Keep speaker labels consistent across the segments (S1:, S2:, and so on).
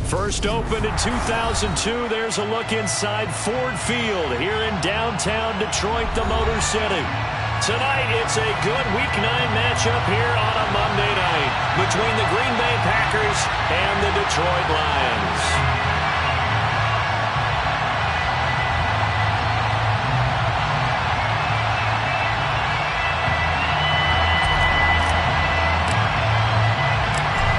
S1: First opened in 2002. There's a look inside Ford Field here in downtown Detroit, the Motor City. Tonight, it's a good Week 9 matchup here on a Monday night between the Green Bay Packers and the Detroit Lions.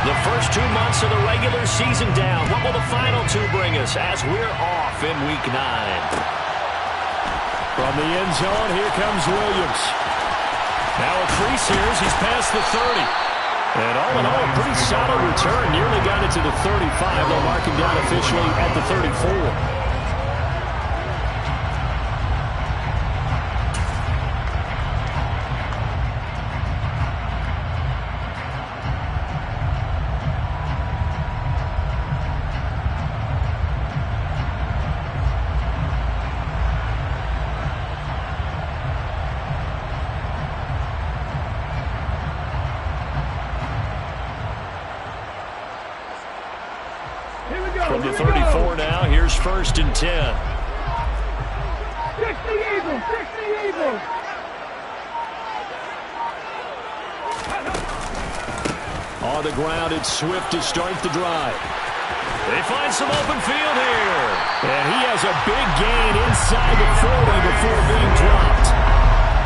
S1: The first 2 months of the regular season down. What will the final 2 bring us as we're off in Week 9? From the end zone, here comes Williams. Now a crease here as he's past the 30. And all in all, a pretty solid return. Nearly got it to the 35. They'll mark him down officially at the 34. From the 34 now, here's 1st and 10.
S2: 60 Eagles, 60 Eagles.
S1: On the ground, it's Swift to start the drive. They find some open field here. And he has a big gain inside the 40 before being dropped.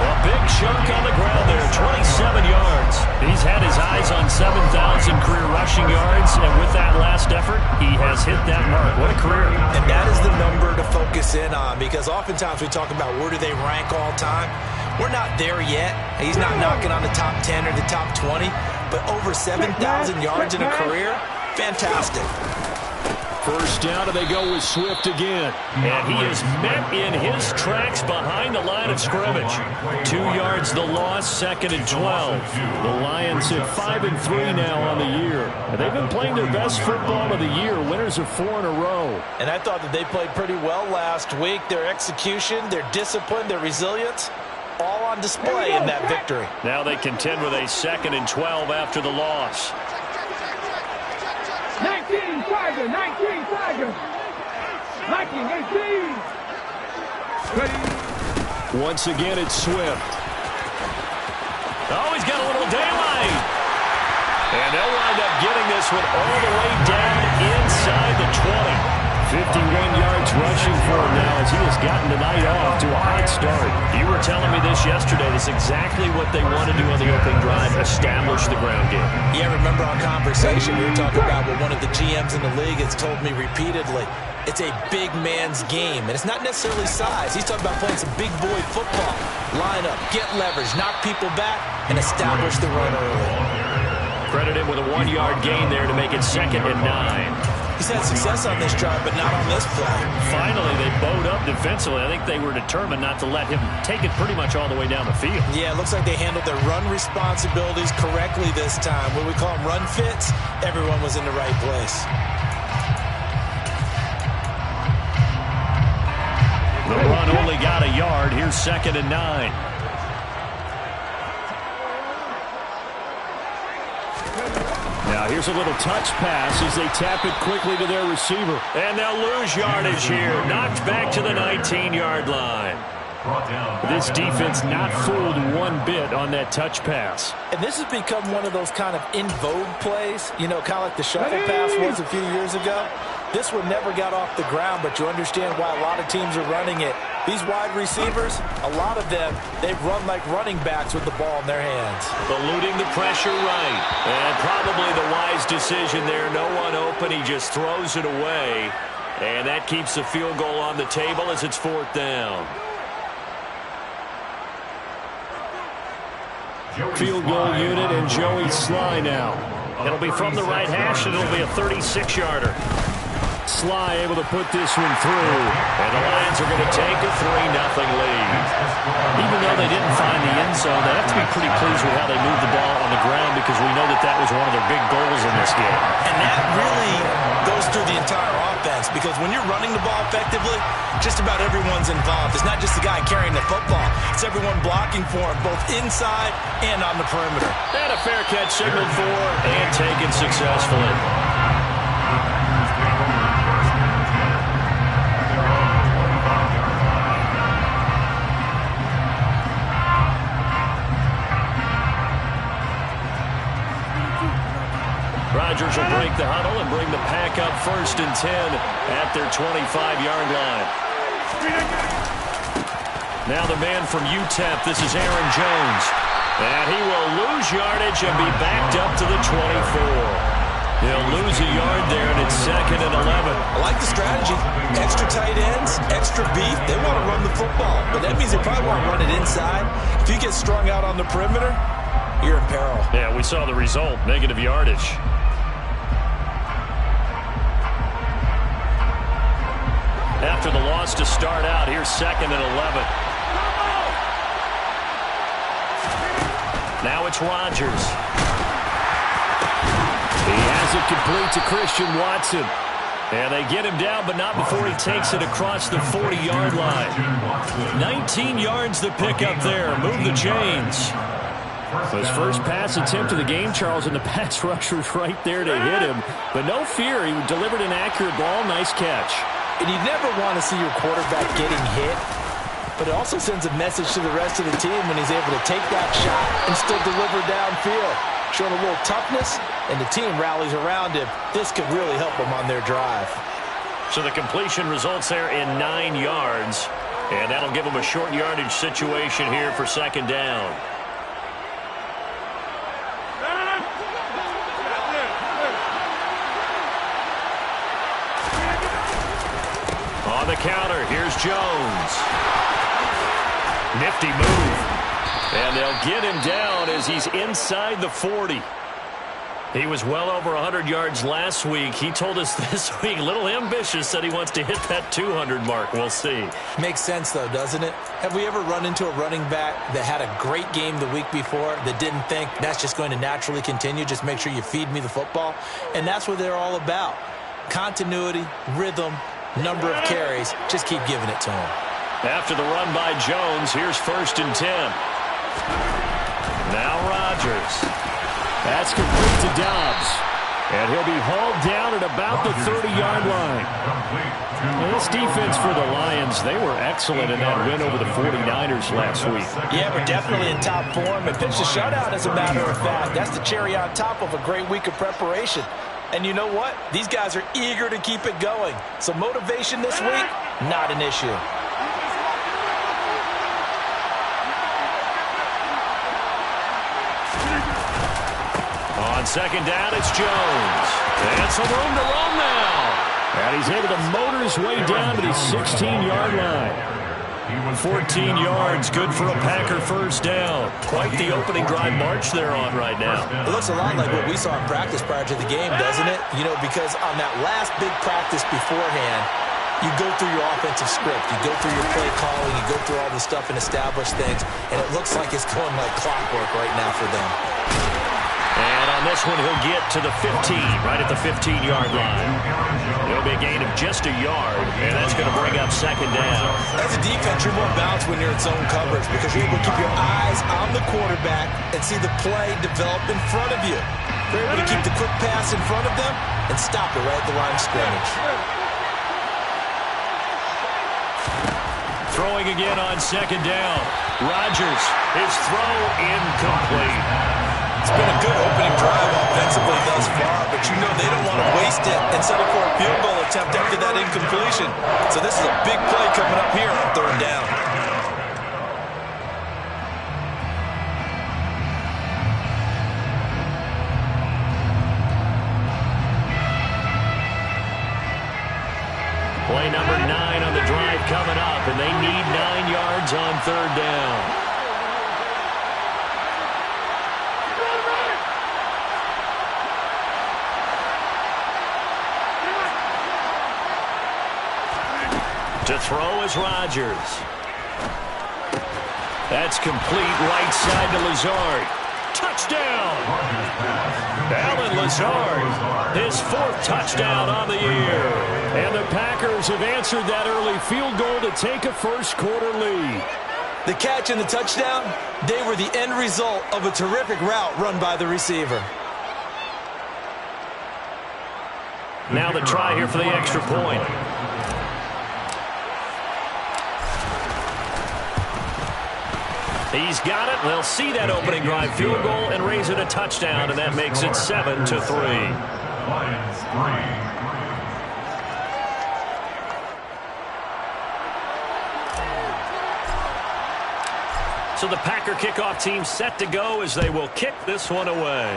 S1: A big chunk on the ground there, 27 yards. He's had his eyes on 7,000 career rushing yards, and with that last effort, he has hit that mark. What a career.
S3: And that is the number to focus in on, because oftentimes we talk about where do they rank all time. We're not there yet. He's not knocking on the top 10 or the top 20, but over 7,000 yards in a career, fantastic.
S1: First down, and they go with Swift again. And he is met in his tracks behind the line of scrimmage. 2 yards the loss, 2nd and 12. The Lions at 5-3 now on the year. And they've been playing their best football of the year, winners of 4 in a row.
S3: And I thought that they played pretty well last week. Their execution, their discipline, their resilience, all on display in that victory.
S1: Now they contend with a 2nd and 12 after the loss.
S2: 19 Tiger, 19 Tiger. 19, 18. Ready.
S1: Once again, it's Swift. Oh, he's got a little daylight. And they'll wind up getting this one all the way down inside the 20. 51 yards rushing for him now as he has gotten tonight off to a hot start. You were telling me this yesterday. This is exactly what they want to do on the opening drive, establish the ground game.
S3: Yeah, remember our conversation we were talking about what one of the GMs in the league has told me repeatedly. It's a big man's game, and it's not necessarily size. He's talking about playing some big boy football. Line up, get leverage, knock people back, and establish the run early.
S1: Credit him with a 1-yard gain there to make it 2nd and 9.
S3: He's had success on this drive, but not on this play.
S1: Finally, they bowed up defensively. I think they were determined not to let him take it pretty much all the way down the field.
S3: Yeah, it looks like they handled their run responsibilities correctly this time. What we call them run fits, everyone was in the right place.
S1: The run only got a yard. Here's 2nd and 9. Now here's a little touch pass as they tap it quickly to their receiver. And they'll lose yardage here. Knocked back to the 19-yard line. This defense not fooled one bit on that touch pass.
S3: And this has become one of those kind of in vogue plays, you know, kind of like the shuffle pass was a few years ago. This one never got off the ground, but you understand why a lot of teams are running it. These wide receivers, a lot of them, they've run like running backs with the ball in their hands.
S1: Eluding the pressure right. And probably the wise decision there. No one open. He just throws it away. And that keeps the field goal on the table as it's 4th down. Field goal unit and Joey Sly now. It'll be from the right hash, and it'll be a 36-yarder. Sly able to put this one through. And the Lions are going to take a 3-0 lead. Even though they didn't find the end zone, they have to be pretty pleased with how they moved the ball on the ground, because we know that that was one of their big goals in this game.
S3: And that really goes through the entire offense, because when you're running the ball effectively, just about everyone's involved. It's not just the guy carrying the football. It's everyone blocking for him, both inside and on the perimeter.
S1: And a fair catch signaled for and taken successfully. Rodgers will break the huddle and bring the pack up 1st and 10 at their 25-yard line. Now the man from UTEP, this is Aaron Jones. And he will lose yardage and be backed up to the 24. He'll lose a yard there, and it's 2nd and 11.
S3: I like the strategy. Extra tight ends, extra beef. They want to run the football, but that means they probably want to run it inside. If you get strung out on the perimeter, you're in peril.
S1: Yeah, we saw the result, negative yardage. After the loss to start out, here's 2nd and 11. Now it's Rodgers. He has it complete to Christian Watson. And they get him down, but not before he takes it across the 40-yard line. 19 yards the pick up there. Move the chains. His first pass attempt of the game, Charles, and the pass rusher was right there to hit him. But no fear, he delivered an accurate ball. Nice catch.
S3: And you never want to see your quarterback getting hit. But it also sends a message to the rest of the team when he's able to take that shot and still deliver downfield. Showing a little toughness, and the team rallies around him. This could really help them on their drive.
S1: So the completion results there in 9 yards. And that'll give them a short yardage situation here for 2nd down. On the counter, here's Jones. Nifty move. And they'll get him down as he's inside the 40. He was well over 100 yards last week. He told us this week, a little ambitious, that he wants to hit that 200 mark. We'll see.
S3: Makes sense, though, doesn't it? Have we ever run into a running back that had a great game the week before that didn't think that's just going to naturally continue? Just make sure you feed me the football. And that's what they're all about. Continuity, rhythm, number of carries. Just keep giving it to him. After the run by Jones, here's 1st and 10.
S1: Now Rodgers. That's complete to Dobbs. And he'll be hauled down at about the 30-yard line. Well, this defense for the Lions, they were excellent in that win over the 49ers last week.
S3: Yeah, we're definitely in top form and pitched a shutout, as a matter of fact. That's the cherry on top of a great week of preparation. And you know what? These guys are eager to keep it going. So motivation this week, not an issue.
S1: On 2nd down, it's Jones. And some room to run now. And he's able to motor his way down to the 16-yard line. 14 yards, good for a Packer 1st down. Quite the opening drive march they're on right now.
S3: It looks a lot like what we saw in practice prior to the game, doesn't it? You know, because on that last big practice beforehand, you go through your offensive script. You go through your play calling. You go through all the stuff and establish things. And it looks like it's going like clockwork right now for them.
S1: And on this one, he'll get to the 15, right at the 15-yard line. It'll be a gain of just a yard, and that's going to bring up 2nd down.
S3: As a defense, you're more balanced when you're in zone coverage because you're able to keep your eyes on the quarterback and see the play develop in front of you. You're able to keep the quick pass in front of them and stop it right at the line of scrimmage.
S1: Throwing again on 2nd down. Rodgers, his throw incomplete.
S3: It's been a good opening drive offensively thus far, but you know they don't want to waste it and settle for a field goal attempt after that incompletion. So this is a big play coming up here on 3rd down.
S1: Play number 9 on the drive coming up, and they need 9 yards on 3rd down. To throw is Rodgers. That's complete right side to Lazard. Touchdown! Allen Lazard, his 4th touchdown on the year. And the Packers have answered that early field goal to take a 1st quarter lead.
S3: The catch and the touchdown, they were the end result of a terrific route run by the receiver.
S1: Now the try here for the extra point. He's got it. They'll see that opening drive field goal and raise it a touchdown, and that makes it 7-3.
S2: Lions 3.
S1: So the Packer kickoff team set to go as they will kick this one away.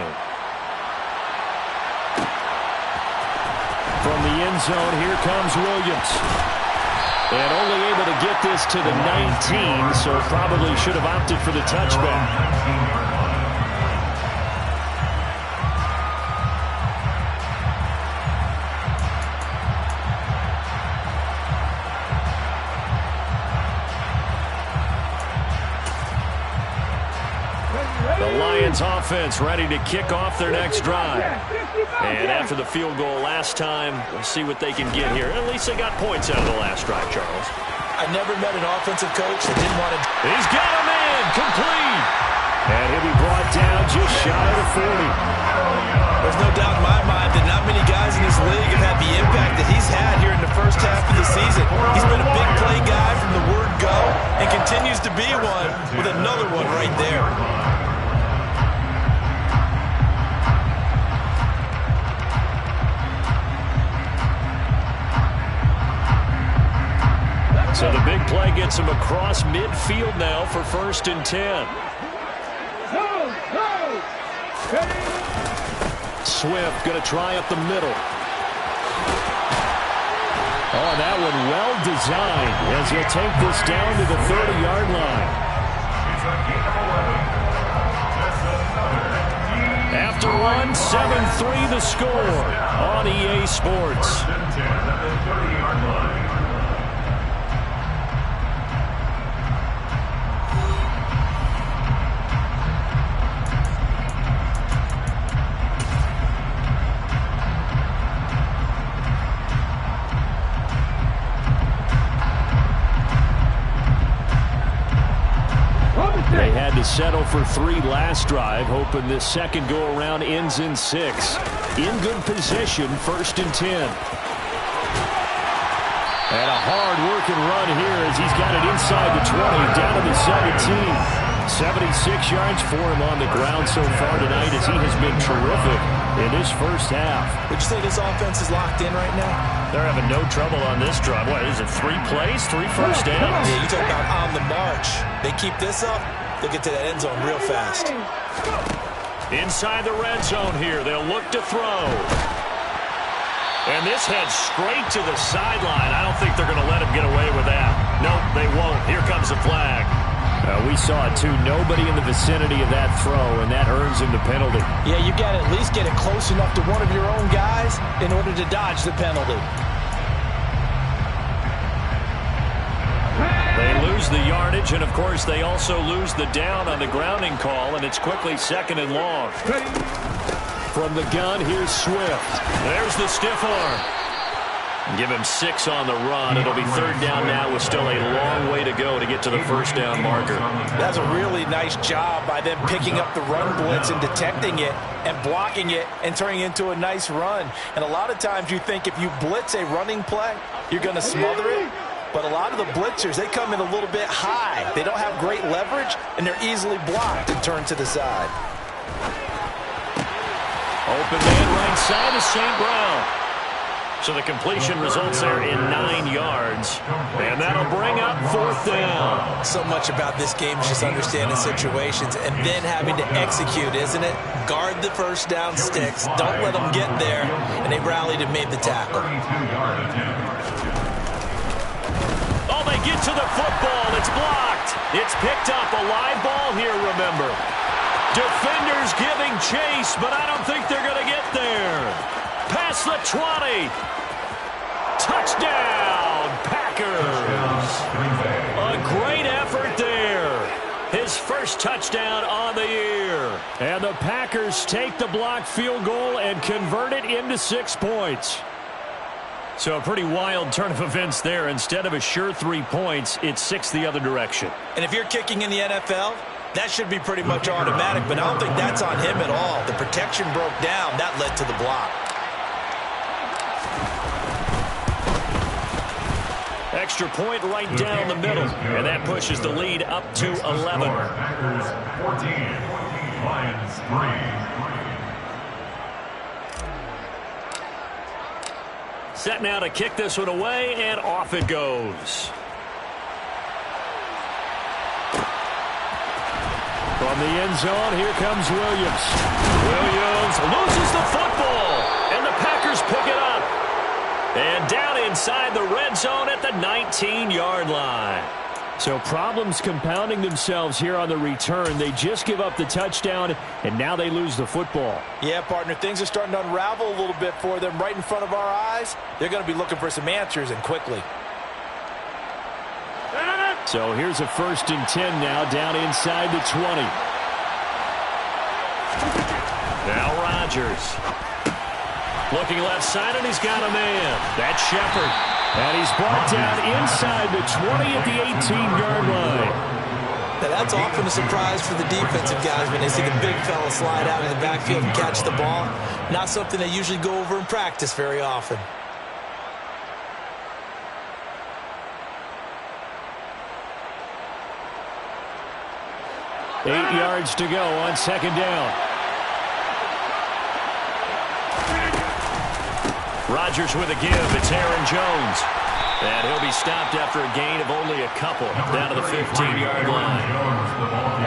S1: From the end zone, here comes Williams. And only able to get this to the 19, so probably should have opted for the touchback. The Lions offense ready to kick off their next drive. And after the field goal last time, we'll see what they can get here. At least they got points out of the last drive, Charles.
S3: I never met an offensive coach that didn't want to...
S1: He's got him in, complete. And he'll be brought down just shy of the 40.
S3: There's no doubt in my mind that not many guys in this league have had the impact that he's had here in the first half of the season. He's been a big play guy from the word go and continues to be one with another one right there.
S1: So the big play gets him across midfield now for 1st and 10. Swift going to try up the middle. Oh, that one well designed as he'll take this down to the 30-yard line. After one, 7-3 the score on EA Sports. They had to settle for 3 last drive, hoping this second go-around ends in 6. In good position, 1st and 10. And a hard-working run here as he's got it inside the 20, down to the 17. 76 yards for him on the ground so far tonight as he has been terrific in his first half.
S3: Would you say this offense is locked in right now?
S1: They're having no trouble on this drive. What, is it 3 plays, 3 first downs?
S3: Yeah, you talk about on the march. They keep this up, they'll get to that end zone real fast.
S1: Inside the red zone here, they'll look to throw. And this heads straight to the sideline. I don't think they're going to let him get away with that. Nope, they won't. Here comes the flag. We saw it, too. Nobody in the vicinity of that throw, and that earns him the penalty.
S3: Yeah, you got to at least get it close enough to one of your own guys in order to dodge the penalty.
S1: They lose the yardage, and, of course, they also lose the down on the grounding call, and it's quickly 2nd and long. From the gun, here's Swift. There's the stiff arm. Give him 6 on the run. It'll be 3rd down now with still a long way to go to get to the 1st down marker.
S3: That's a really nice job by them picking up the run blitz and detecting it and blocking it and turning it into a nice run. And a lot of times you think if you blitz a running play, you're going to smother it. But a lot of the blitzers, they come in a little bit high. They don't have great leverage, and they're easily blocked and turned to the side.
S1: Open man right side of St. Brown. So the completion results there in 9 yards. And that'll bring up 4th down.
S3: So much about this game is just understanding situations and then having to execute, isn't it? Guard the 1st down sticks. Don't let them get there. And they rallied and made the tackle.
S1: Oh, they get to the football. It's blocked. It's picked up. A live ball here, remember. Defenders giving chase, but I don't think they're going to get there. Past the 20. Touchdown, Packers. A great effort there. His first touchdown on the year. And the Packers take the blocked field goal and convert it into 6 points. So a pretty wild turn of events there. Instead of a sure 3 points, it's 6 the other direction.
S3: And if you're kicking in the NFL, that should be pretty much automatic, but I don't think that's on him at all. The protection broke down. That led to the block.
S1: Extra point right down the middle, and that pushes the lead up to 11.
S2: Packers 14, Lions 3.
S1: Set now to kick this one away, and off it goes. From the end zone, here comes Williams. Williams loses the football, and the Packers pick it up. And down inside the red zone at the 19-yard line. So problems compounding themselves here on the return. They just give up the touchdown, and now they lose the football.
S3: Yeah, partner, things are starting to unravel a little bit for them right in front of our eyes. They're going to be looking for some answers, and quickly.
S1: So here's a 1st and 10 now, down inside the 20. Now Rodgers. Looking left side, and he's got a man. That's Shepard. And he's brought down inside the 20 at the 18-yard line.
S3: Now, that's often a surprise for the defensive guys when they see the big fella slide out in the backfield and catch the ball. Not something they usually go over in practice very often.
S1: Eight yards to go on 2nd down. Rodgers with a give. It's Aaron Jones. And he'll be stopped after a gain of only a couple down to the 15-yard line.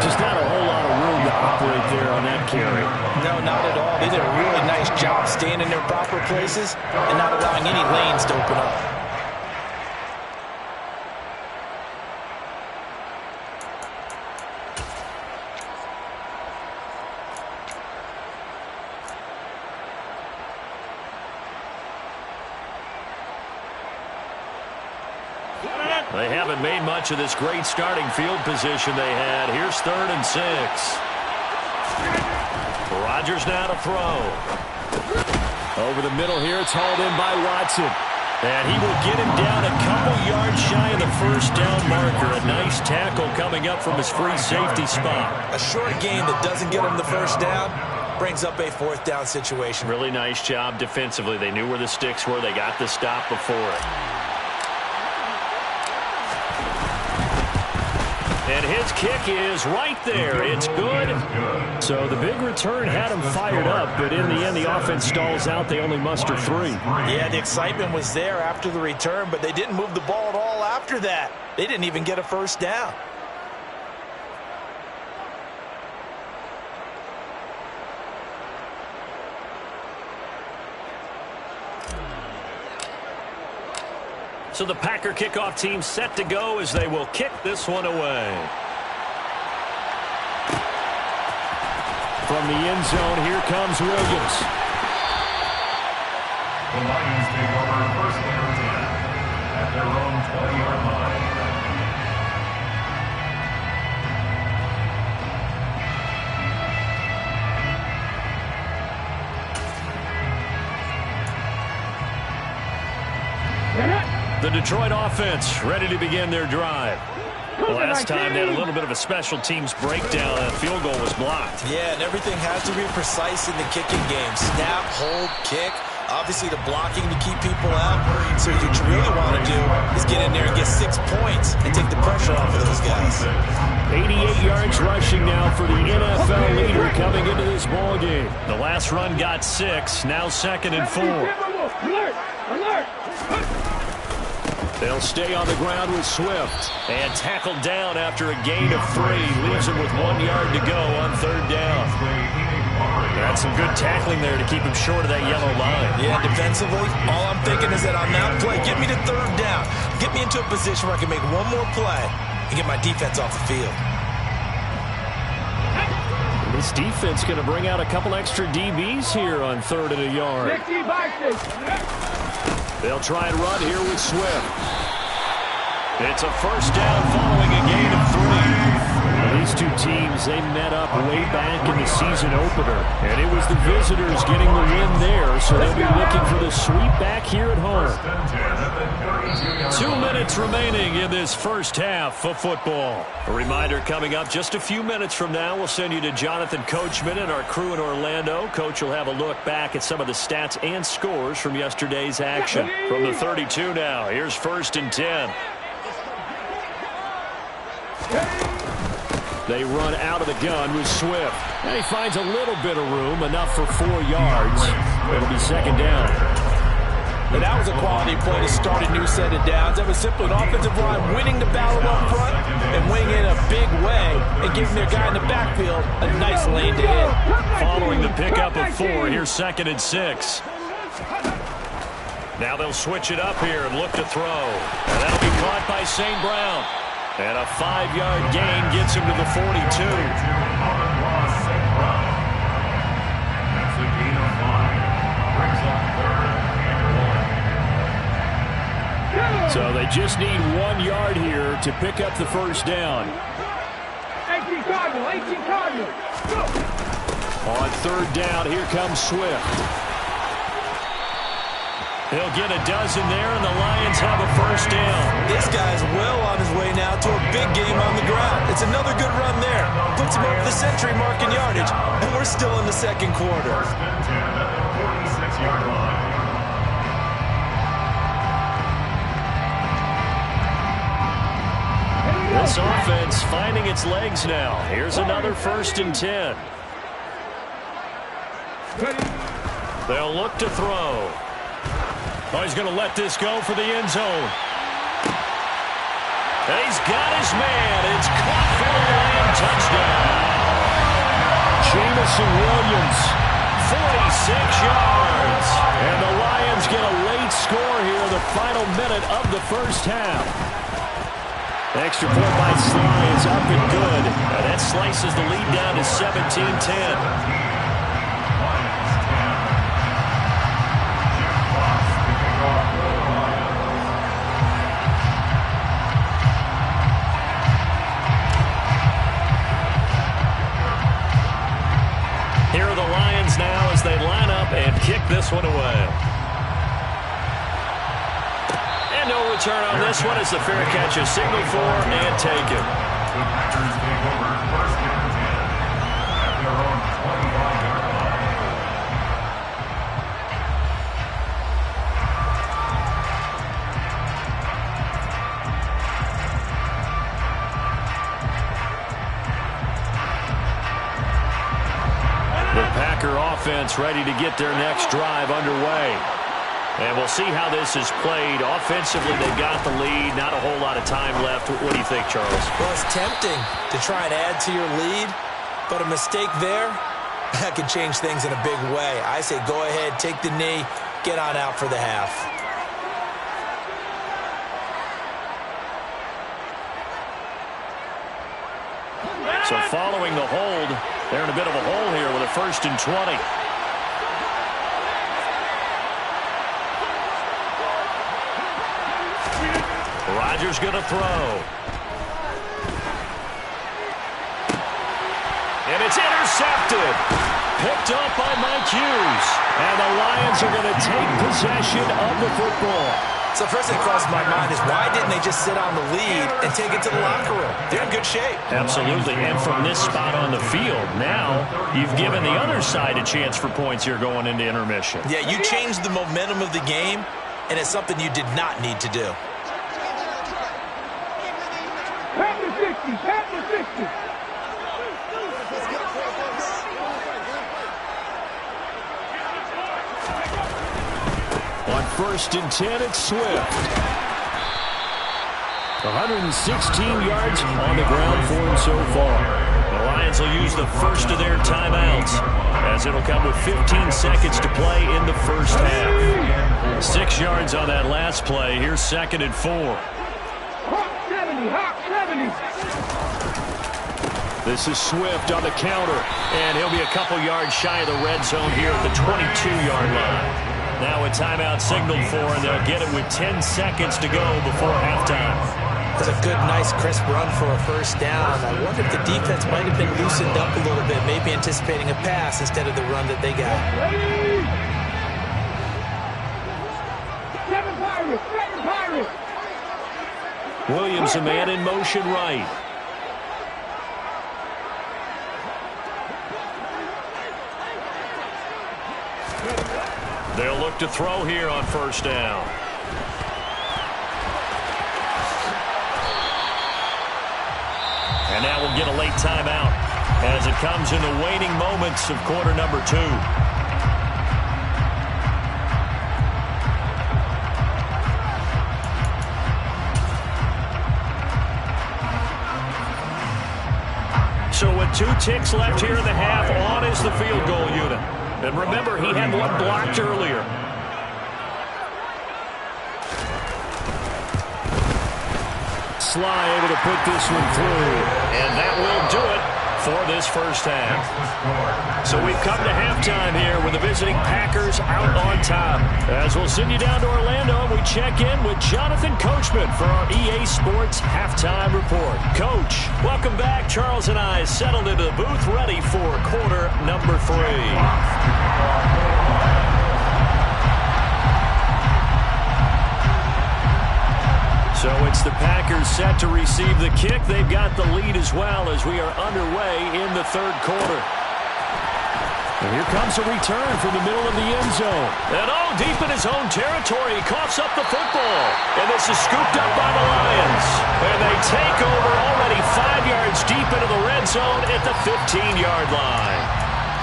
S3: Just not a whole lot of room to operate there on that carry. No, not at all. They did a really nice job staying in their proper places and not allowing any lanes to open up.
S1: They haven't made much of this great starting field position they had. Here's 3rd and 6. Rodgers now to throw. Over the middle here, it's hauled in by Watson. And he will get him down a couple yards shy of the 1st down marker. A nice tackle coming up from his free safety spot.
S3: A short gain that doesn't get him the 1st down brings up a 4th down situation.
S1: Really nice job defensively. They knew where the sticks were. They got the stop before it. And his kick is right there. It's good. So the big return had him fired up, but in the end, the offense stalls out. They only muster 3.
S3: Yeah, the excitement was there after the return, but they didn't move the ball at all after that. They didn't even get a 1st down.
S1: So the Packer kickoff team set to go as they will kick this one away. From the end zone, here comes Williams.
S2: The Lions take over 1st and 10 at their own 20-yard line.
S1: The Detroit offense ready to begin their drive. Last time they had a little bit of a special teams breakdown. A field goal was blocked.
S3: Yeah, and everything has to be precise in the kicking game. Snap, hold, kick. Obviously, the blocking to keep people out. So what you really want to do is get in there and get 6 points and take the pressure off of those guys.
S1: 88 yards rushing now for the NFL leader coming into this ball game. The last run got 6. Now 2nd and 4.
S4: Alert! Alert!
S1: They'll stay on the ground with Swift. And tackled down after a gain of 3. Leaves him with 1 yard to go on 3rd down. That's some good tackling there to keep him short of that yellow line.
S3: Yeah, defensively, all I'm thinking is that on that play, get me to 3rd down. Get me into a position where I can make one more play and get my defense off the field.
S1: This defense going to bring out a couple extra DBs here on 3rd and a yard. They'll try and run here with Swift. It's a 1st down following a gain of 3. These these two teams, they met up way back in the season opener. And it was the visitors getting the win there, so they'll be looking for the sweep back here at home.
S2: 2
S1: minutes remaining in this first half of football. A reminder coming up just a few minutes from now, we'll send you to Jonathan Coachman and our crew in Orlando. Coach will have a look back at some of the stats and scores from yesterday's action. From the 32 now, here's 1st and 10. They run out of the gun with Swift. And he finds a little bit of room, enough for 4 yards. It'll be 2nd down.
S3: And that was a quality play to start a new set of downs. That was simply an offensive line winning the battle up front and winning in a big way and giving their guy in the backfield a nice lane to hit.
S1: Following the pickup of 4, here's 2nd and 6. Now they'll switch it up here and look to throw. And that'll be caught by St. Brown. And a 5-yard gain gets him to the 42. So they just need 1 yard here to pick up the first down.
S4: 18 Cardinal. Go.
S1: On 3rd down, here comes Swift. He'll get a dozen there, and the Lions have a first down.
S3: This guy's well on his way now to a big game on the ground. It's another good run there. Puts him over the century mark in yardage, and we're still in the 2nd quarter.
S2: 1st and 10 at the 46-yard line.
S1: This offense finding its legs now. Here's another 1st and 10. They'll look to throw. Oh, he's going to let this go for the end zone. And he's got his man. It's caught for the Lion touchdown. Jamison Williams, 46 yards. And the Lions get a late score here in the final minute of the first half. Extra point by Sly is up and good. And that slices the lead down to 17-10. Here are the Lions now as they line up and kick this one away. And no return on this one as the fair catch is signaled for and taken.
S2: The Packers take over 1st and 10 at their own 25-yard line.
S1: The Packer offense ready to get their next drive underway. And we'll see how this is played. Offensively, they've got the lead. Not a whole lot of time left. What do you think, Charles?
S3: Well, it's tempting to try and add to your lead, but a mistake there, that could change things in a big way. I say go ahead, take the knee, get on out for the half.
S1: So following the hold, they're in a bit of a hole here with a 1st and 20. Rodgers going to throw. And it's intercepted. Picked up by Mike Hughes. And the Lions are going to take possession of the football.
S3: So first thing that crosses my mind is why didn't they just sit on the lead and take it to the locker room? They're in good shape.
S1: Absolutely. And from this spot on the field, now you've given the other side a chance for points here going into intermission.
S3: Yeah, you changed the momentum of the game, and it's something you did not need to do.
S4: Pat the 60. Pat the 60.
S1: On 1st and 10, it's Swift. 116 yards on the ground for him so far. The Lions will use the first of their timeouts as it'll come with 15 seconds to play in the first half. 6 yards on that last play. Here's 2nd and 4.
S4: Hawk 70. Hawk 70.
S1: This is Swift on the counter, and he'll be a couple yards shy of the red zone here at the 22-yard line. Now a timeout signaled for, and they'll get it with 10 seconds to go before halftime.
S3: It's a good, nice, crisp run for a first down. I wonder if the defense might have been loosened up a little bit, maybe anticipating a pass instead of the run that they got.
S4: Ready? Seven Pirates! Seven Pirates!
S1: Williams, a man in motion right. They'll look to throw here on first down. And now we'll get a late timeout as it comes in the waning moments of quarter number 2. So with 2 ticks left here in the half, on is the field goal unit. And remember, he had one blocked earlier. Sly able to put this one through. And that will do it for this first half. So we've come to halftime here with the visiting Packers out on top. As we'll send you down to Orlando, we check in with Jonathan Coachman for our EA Sports Halftime Report. Coach, welcome back. Charles and I settled into the booth ready for quarter number 3. So it's the Packers set to receive the kick. They've got the lead as well as we are underway in the third quarter. And here comes a return from the middle of the end zone. And deep in his own territory, he coughs up the football. And this is scooped up by the Lions. And they take over already 5 yards deep into the red zone at the 15-yard line.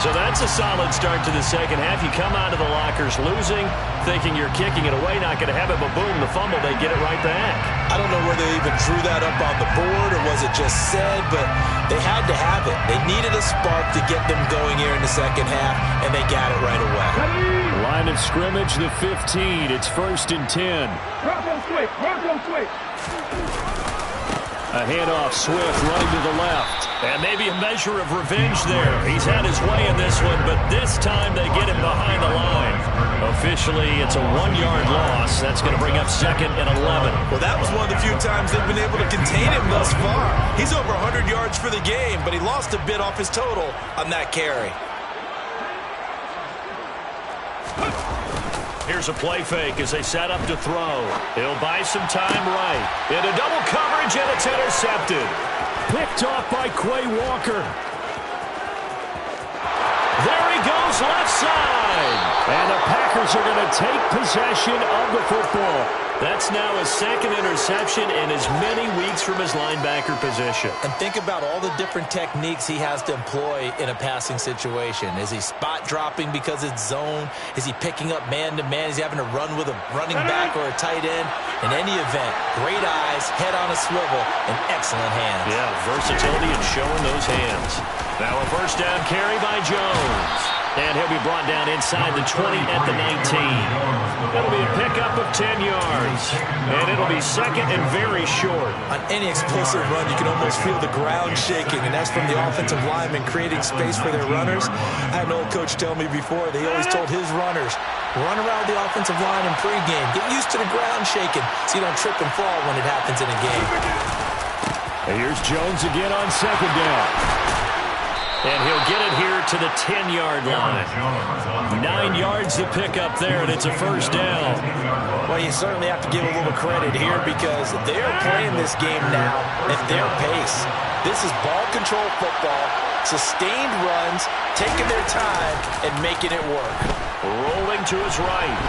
S1: So that's a solid start to the second half. You come out of the lockers losing, thinking you're kicking it away, not going to have it, but boom, the fumble, they get it right back.
S3: I don't know whether they even drew that up on the board or was it just said, but they had to have it. They needed a spark to get them going here in the second half, and they got it right away.
S1: Line of scrimmage, the 15. It's 1st and 10.
S4: Bronco switch! Bronco switch!
S1: A handoff, Swift running to the left. And maybe a measure of revenge there. He's had his way in this one, but this time they get him behind the line. Officially, it's a 1-yard loss. That's going to bring up 2nd and 11.
S3: Well, that was one of the few times they've been able to contain him thus far. He's over 100 yards for the game, but he lost a bit off his total on that carry.
S1: Here's a play fake as they set up to throw. He'll buy some time right. Into double coverage, and it's intercepted. Picked off by Quay Walker. There he goes, left side. And the Packers are going to take possession of the football. That's now his 2nd interception in as many weeks from his linebacker position.
S3: And think about all the different techniques he has to employ in a passing situation. Is he spot dropping because it's zone? Is he picking up man-to-man? Is he having to run with a running back or a tight end? In any event, great eyes, head on a swivel, and excellent hands.
S1: Yeah, versatility and showing those hands. Now a first down carry by Jones. And he'll be brought down inside the 20 at the 19. That'll be a pickup of 10 yards. And it'll be 2nd and very short.
S3: On any explosive run, you can almost feel the ground shaking, and that's from the offensive linemen creating space for their runners. I had an old coach tell me before, they always told his runners, run around the offensive line in pregame. Get used to the ground shaking so you don't trip and fall when it happens in a game.
S1: And here's Jones again on 2nd down. And he'll get it here to the 10-yard line. 9 yards to pick up there, and it's a first down.
S3: Well, you certainly have to give a little credit here because they're playing this game now at their pace. This is ball control football, sustained runs, taking their time, and making it work.
S1: Rolling to his right.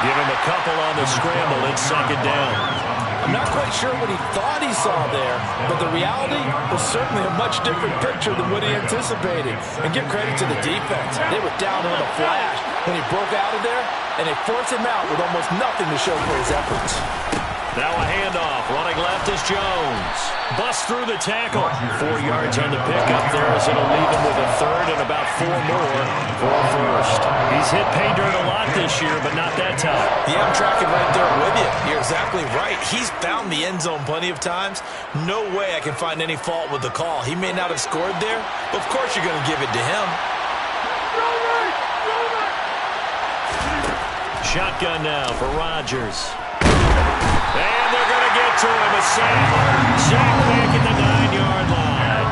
S1: Give him a couple on the scramble. It's 2nd down.
S3: I'm not quite sure what he thought he saw there, but the reality was certainly a much different picture than what he anticipated. And give credit to the defense. They were down on a flash when he broke out of there, and they forced him out with almost nothing to show for his efforts.
S1: Now a handoff. Running left is Jones. Busts through the tackle. 4 yards on the pickup there as it'll leave him with a 3rd and about 4 more for a first. He's hit pay dirt a lot this year, but not that time.
S3: Yeah, I'm tracking right there with you. You're exactly right. He's found the end zone plenty of times. No way I can find any fault with the call. He may not have scored there, but of course you're going to give it to him.
S1: Shotgun now for Rodgers. And they're going to get to him. A sack. Sack back at the 9-yard line.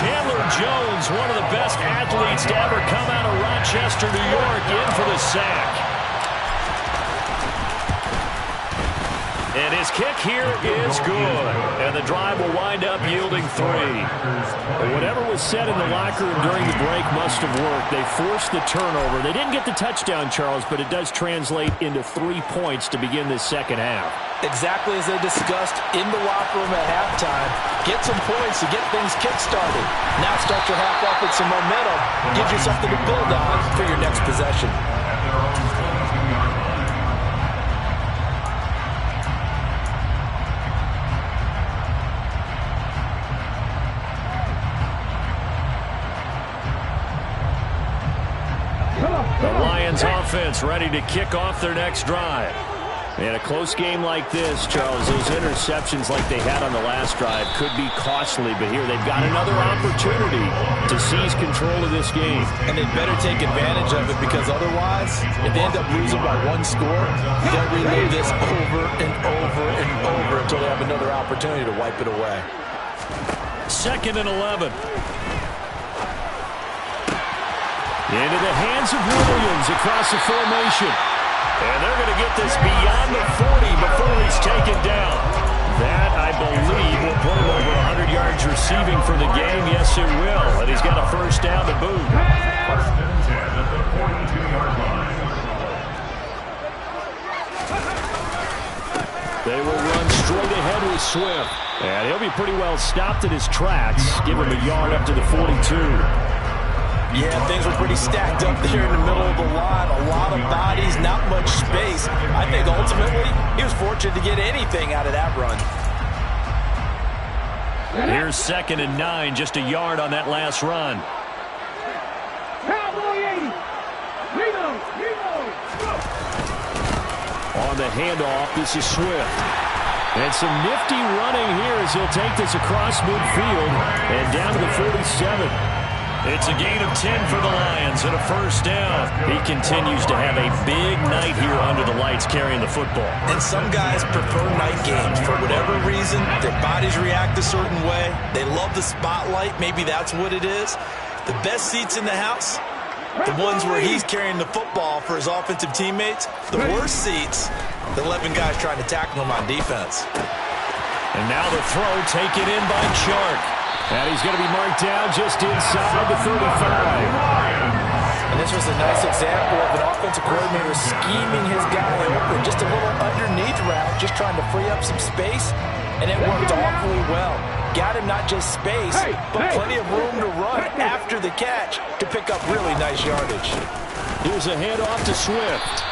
S1: Chandler Jones, one of the best athletes to ever come out of Rochester, New York, in for the sack. And his kick here is good. And the drive will wind up yielding 3. Whatever was said in the locker room during the break must have worked. They forced the turnover. They didn't get the touchdown, Charles, but it does translate into 3 points to begin this second half.
S3: Exactly as they discussed in the locker room at halftime. Get some points to get things kick-started. Now start your half off with some momentum. Gives you something to build on for your next possession.
S1: The Lions offense ready to kick off their next drive. In a close game like this, Charles, those interceptions like they had on the last drive could be costly, but here they've got another opportunity to seize control of this game.
S3: And they better take advantage of it, because otherwise, if they end up losing by 1 score, they'll relive this over and over and over until they have another opportunity to wipe it away.
S1: 2nd and 11. Into the hands of Williams across the formation. And they're going to get this beyond the 40 before he's taken down. That, I believe, will put him over 100 yards receiving for the game. Yes, it will. And he's got a first down to boot.
S2: 1st and 10 at the 42-yard line.
S1: They will run straight ahead with Swift. And he'll be pretty well stopped in his tracks. Give him a yard up to the 42.
S3: Yeah, things were pretty stacked up there in the middle of the line. A lot of bodies, not much space. I think ultimately he was fortunate to get anything out of that run.
S1: Here's 2nd and 9, just a yard on that last run. On the handoff, this is Swift. And some nifty running here as he'll take this across midfield and down to the 47. It's a gain of 10 for the Lions and a first down. He continues to have a big night here under the lights carrying the football.
S3: And some guys prefer night games. For whatever reason, their bodies react a certain way. They love the spotlight. Maybe that's what it is. The best seats in the house, the ones where he's carrying the football for his offensive teammates. The worst seats, the 11 guys trying to tackle him on defense.
S1: And now the throw taken in by Chark. And he's going to be marked down just inside the 35.
S3: And this was a nice example of an offensive coordinator scheming his guy open. Just a little underneath route, just trying to free up some space. And it worked awfully well. Got him not just space, but plenty of room to run after the catch to pick up really nice yardage.
S1: Here's a handoff to Swift.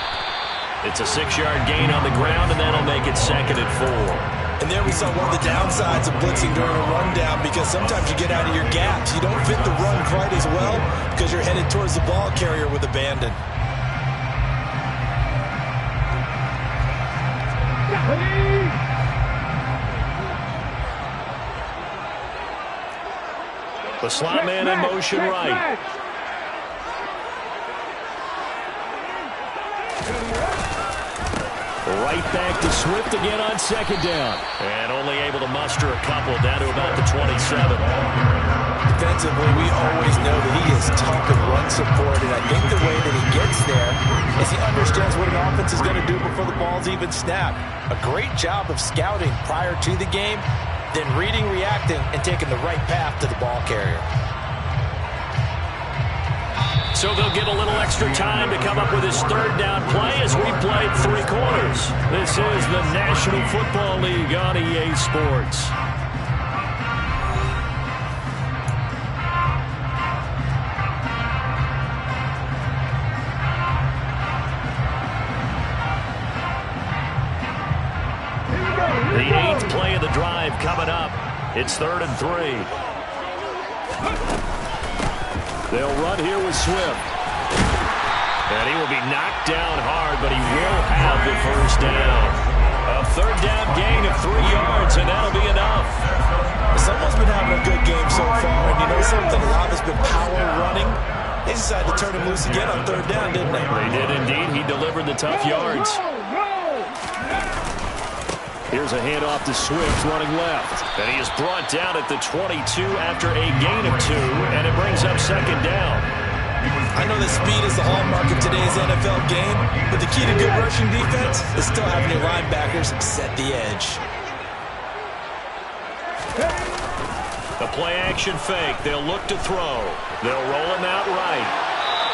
S1: It's a 6-yard gain on the ground, and that'll make it 2nd and 4.
S3: And there we saw one of the downsides of blitzing during a rundown, because sometimes you get out of your gaps. You don't fit the run quite as well because you're headed towards the ball carrier with abandon.
S1: The slot man in motion right. Right back to Swift again on 2nd down. And only able to muster a couple down to about the 27.
S3: Defensively, we always know that he is tough in run support, and I think the way that he gets there is he understands what an offense is going to do before the ball's even snapped. A great job of scouting prior to the game, then reading, reacting, and taking the right path to the ball carrier.
S1: So they'll get a little extra time to come up with his 3rd down play as we played 3 quarters. This is the National Football League on EA Sports. The 8th play of the drive coming up. It's 3rd and 3. They'll run here with Swift. And he will be knocked down hard, but he will have the first down. A 3rd down gain of 3 yards, and that'll be enough.
S3: Someone's been having a good game so far, and you know something? A lot has been power running. They decided to turn him loose again on 3rd down, didn't they?
S1: They did indeed. He delivered the tough yards. Here's a handoff to Swift running left. And he is brought down at the 22 after a gain of 2, and it brings up second down.
S3: I know that speed is the hallmark of today's NFL game, but the key to good rushing defense is still having your linebackers set the edge.
S1: The play-action fake. They'll look to throw. They'll roll him out right.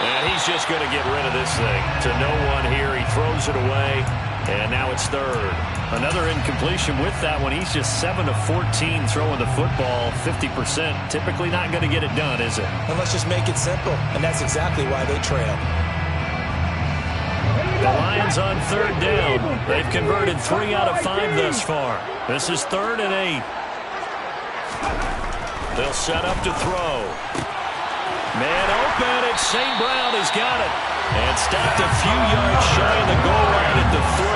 S1: And he's just going to get rid of this thing. To no one here. He throws it away. And now it's third. Another incompletion with that one. He's just 7 of 14 throwing the football. 50%. Typically not going to get it done, is it?
S3: And let's just make it simple. And that's exactly why they trail.
S1: The Lions on third down. They've converted 3 out of 5 thus far. This is 3rd and 8. They'll set up to throw. Man open. It's St. Brown has got it. And stopped a few yards shy of the goal line at the 3.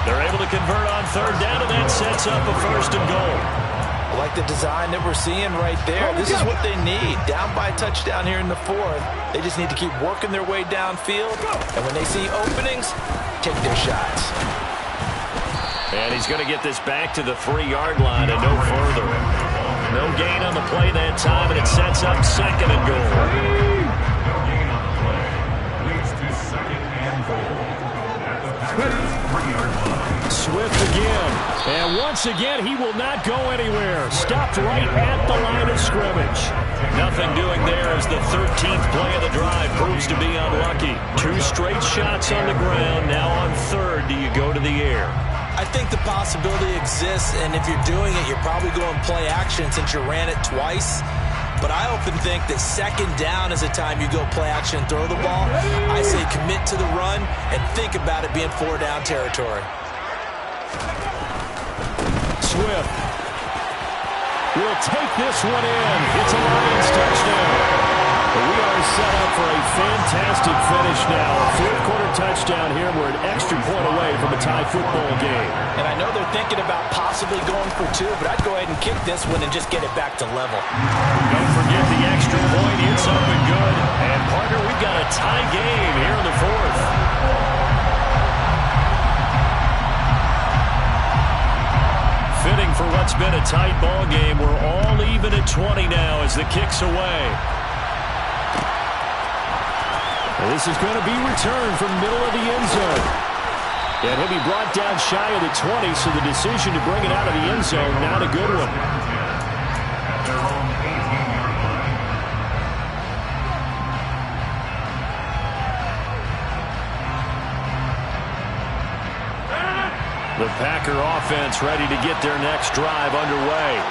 S1: They're able to convert on third down, and that sets up a 1st and goal.
S3: I like the design that we're seeing right there. This is what they need. Down by a touchdown here in the 4th. They just need to keep working their way downfield. And when they see openings, take their shots.
S1: And he's going to get this back to the 3-yard line and no further. No gain on the play that time, and it sets up 2nd and goal.
S2: No gain on the play. Leads to 2nd and goal. At the Packers' 3-yard line.
S1: Swift again. And once again, he will not go anywhere. Stopped right at the line of scrimmage. Nothing doing there as the 13th play of the drive proves to be unlucky. 2 straight shots on the ground. Now on third, do you go to the air?
S3: I think the possibility exists, and if you're doing it, you're probably going play action since you ran it twice. But I often think that 2nd down is the time you go play action and throw the ball. I say commit to the run and think about it being 4-down territory.
S1: Swift will take this one in. It's a Lions touchdown. We are set up for a fantastic finish now. A 4th-quarter touchdown here. We're an extra point away from a tie football game.
S3: And I know they're thinking about possibly going for 2, but I'd go ahead and kick this one and just get it back to level.
S1: Don't forget the extra point. It's up and good. And, partner, we've got a tie game here in the 4th. Fitting for what's been a tight ball game. We're all even at 20 now as the kick's away. This is going to be returned from middle of the end zone. And he'll be brought down shy of the 20, so the decision to bring it out of the end zone, not a good one.
S2: At their own 18-yard line.
S1: The Packer offense ready to get their next drive underway.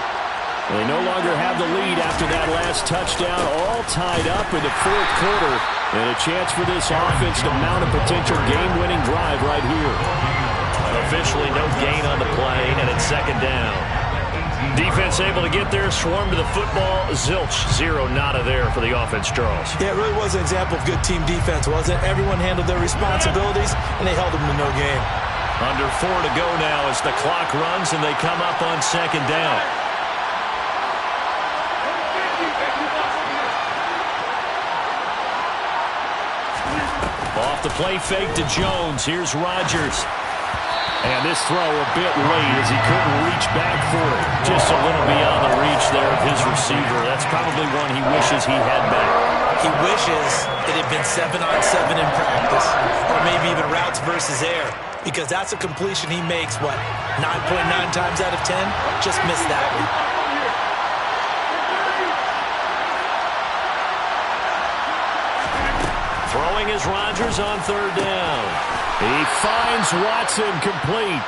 S1: They no longer have the lead after that last touchdown, all tied up in the 4th quarter. And a chance for this offense to mount a potential game-winning drive right here. Officially no gain on the play, and it's 2nd down. Defense able to get there, swarm to the football. Zilch, 0 nada there for the offense, Charles.
S3: Yeah, it really was an example of good team defense, wasn't it? Everyone handled their responsibilities, and they held them to no gain.
S1: Under 4 to go now as the clock runs, and they come up on 2nd down. Off the play fake to Jones. Here's Rodgers. And this throw a bit late as he couldn't reach back for it. Just a little beyond the reach there of his receiver. That's probably one he wishes he had back.
S3: He wishes it had been 7-on-7 in practice, or maybe even routes versus air, because that's a completion he makes, what, 9.9 times out of 10? Just missed that one.
S1: Throwing is Rodgers on third down. He finds Watson complete.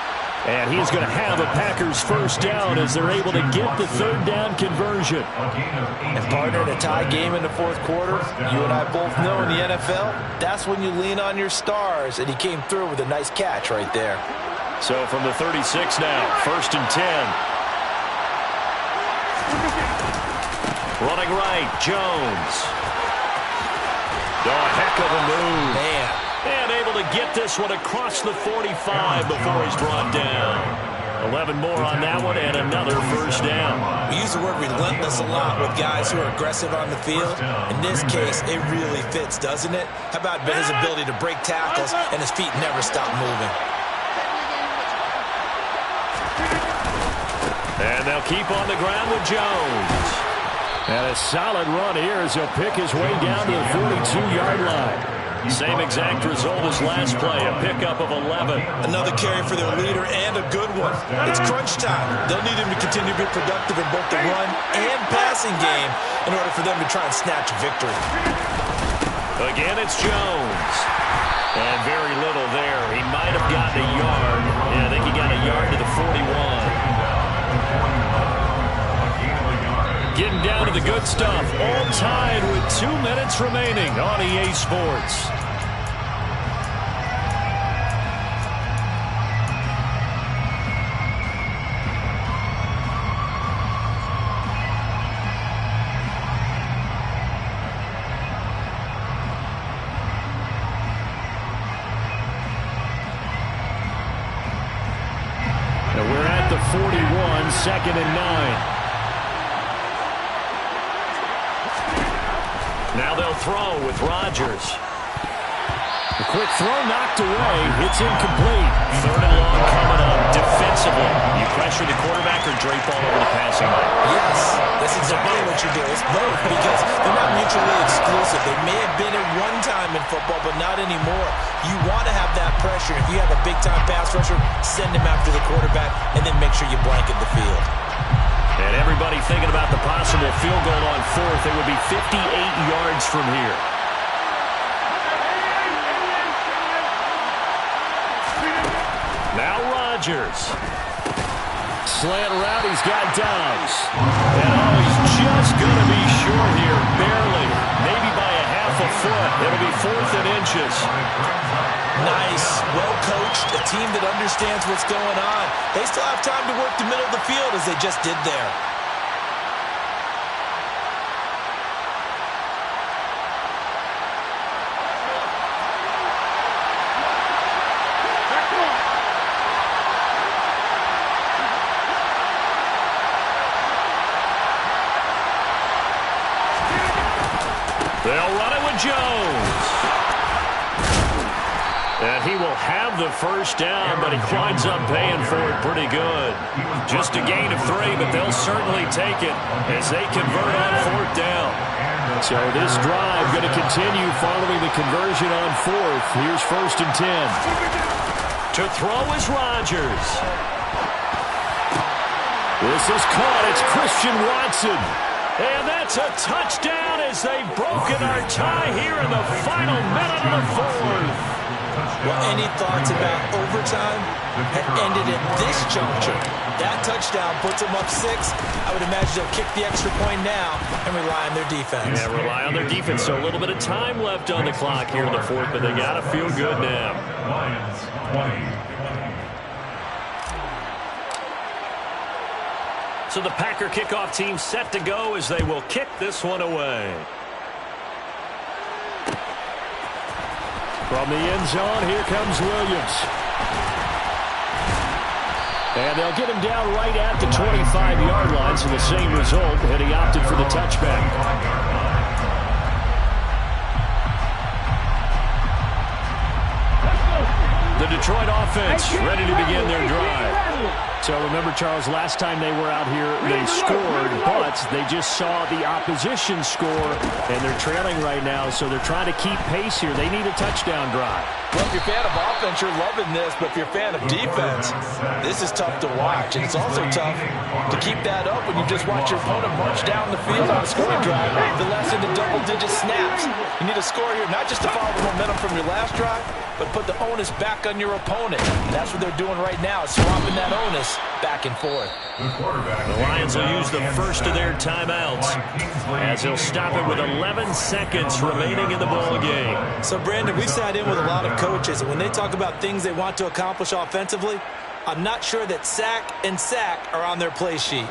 S1: And he's going to have a Packers 1st down as they're able to get the 3rd down conversion.
S3: And partner, in a tie game in the 4th quarter, you and I both know in the NFL, that's when you lean on your stars. And he came through with a nice catch right there.
S1: So from the 36 now, 1st and 10. Running right, Jones. Oh, heck of a move.
S3: Man.
S1: And able to get this one across the 45 before he's brought down. 11 more on that one and another 1st down.
S3: We use the word relentless a lot with guys who are aggressive on the field. In this case, it really fits, doesn't it? How about his ability to break tackles and his feet never stop moving?
S1: And they'll keep on the ground with Jones. And a solid run here as he'll pick his way down to the 42-yard line. Same exact result as last play, a pickup of 11.
S3: Another carry for their leader and a good one. It's crunch time. They'll need him to continue to be productive in both the run and passing game in order for them to try and snatch a victory.
S1: Again, it's Jones. And very little there. He might have gotten a yard. Yeah, I think he got a yard to the 41. Getting down to the good stuff. All tied with 2 minutes remaining on EA Sports. And we're at the 41, 2nd and 9. Now they'll throw with Rodgers. The quick throw knocked away. It's incomplete. 3rd and long coming up defensively. You pressure the quarterback or drape all over the passing lane?
S3: Yes, that's exactly what you do. It's both because they're not mutually exclusive. They may have been at one time in football, but not anymore. You want to have that pressure. If you have a big-time pass rusher, send him after the quarterback, and then make sure you blanket the field.
S1: And everybody thinking about the possible field goal on 4th. It would be 58 yards from here. Now Rodgers. Slant route, he's got Dobbs. And he's just going to be short here, barely. Maybe by a half a foot. It'll be 4th and inches.
S3: Nice, well-coached, a team that understands what's going on. They still have time to work the middle of the field as they just did there.
S1: They'll run it with Jones. And he will have the first down, but he winds up paying for it pretty good. Just a gain of 3, but they'll certainly take it as they convert on 4th down. So this drive going to continue following the conversion on 4th. Here's 1st and 10. To throw is Rodgers. This is caught. It's Christian Watson. And that's a touchdown as they've broken our tie here in the final minute of the 4th.
S3: Well, any thoughts about overtime have ended at this juncture. That touchdown puts them up 6. I would imagine they'll kick the extra point now and rely on their defense.
S1: Yeah, rely on their defense. So a little bit of time left on the clock here in the 4th, but they got to feel good now.
S2: Lions 20.
S1: So the Packer kickoff team set to go as they will kick this one away. From the end zone, here comes Williams. And they'll get him down right at the 25-yard line, so the same result, and he opted for the touchback. The Detroit offense ready to begin their drive. So remember, Charles, last time they were out here, they scored, but they just saw the opposition score, and they're trailing right now, so they're trying to keep pace here. They need a touchdown drive.
S3: Well, if you're a fan of offense, you're loving this, but if you're a fan of defense, this is tough to watch, and it's also tough to keep that up when you just watch your opponent march down the field on a scoring drive, the less into double-digit snaps. You need a score here, not just to follow the momentum from your last drive, but put the onus back on your opponent. And that's what they're doing right now, swapping that onus back and forth.
S1: The Lions will use the first of their timeouts as they'll stop it with 11 seconds remaining in the ball game.
S3: So, Brandon, we sat in with a lot of coaches, and when they talk about things they want to accomplish offensively, I'm not sure that sack and sack are on their play sheet.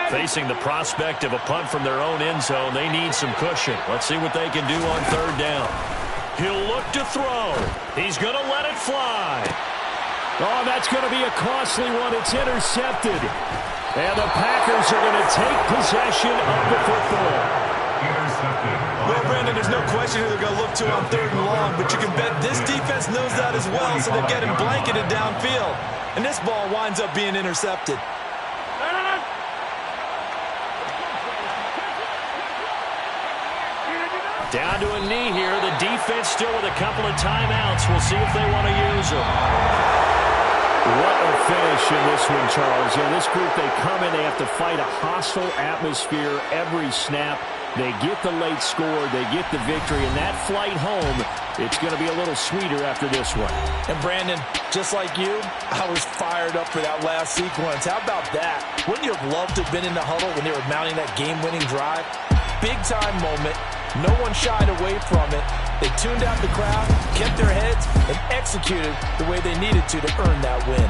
S1: Facing the prospect of a punt from their own end zone, they need some cushion. Let's see what they can do on 3rd down. He'll look to throw. He's going to let it fly. Oh, that's going to be a costly one. It's intercepted. And the Packers are going to take possession of the football.
S2: Intercepted.
S3: Well, Brandon, there's no question who they're going to look to on 3rd and long, but you can bet this defense knows that as well, so they're getting blanketed downfield. And this ball winds up being intercepted.
S1: Down to a knee here. The defense still with a couple of timeouts. We'll see if they want to use them. What a finish in this one, Charles. You know, this group, they come in, they have to fight a hostile atmosphere every snap. They get the late score, they get the victory, and that flight home, it's going to be a little sweeter after this one.
S3: And Brandon, just like you, I was fired up for that last sequence. How about that? Wouldn't you have loved to have been in the huddle when they were mounting that game-winning drive? Big-time moment. No one shied away from it. They tuned out the crowd, kept their heads, and executed the way they needed to earn that win.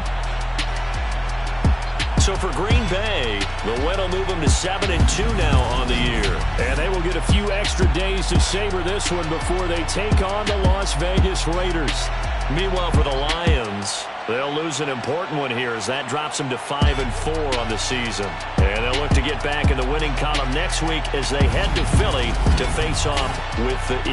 S1: So for Green Bay, the win will move them to 7-2 now on the year. And they will get a few extra days to savor this one before they take on the Las Vegas Raiders. Meanwhile, for the Lions, they'll lose an important one here as that drops them to 5-4 on the season. And they'll look to get back in the winning column next week as they head to Philly to face off with the Eagles.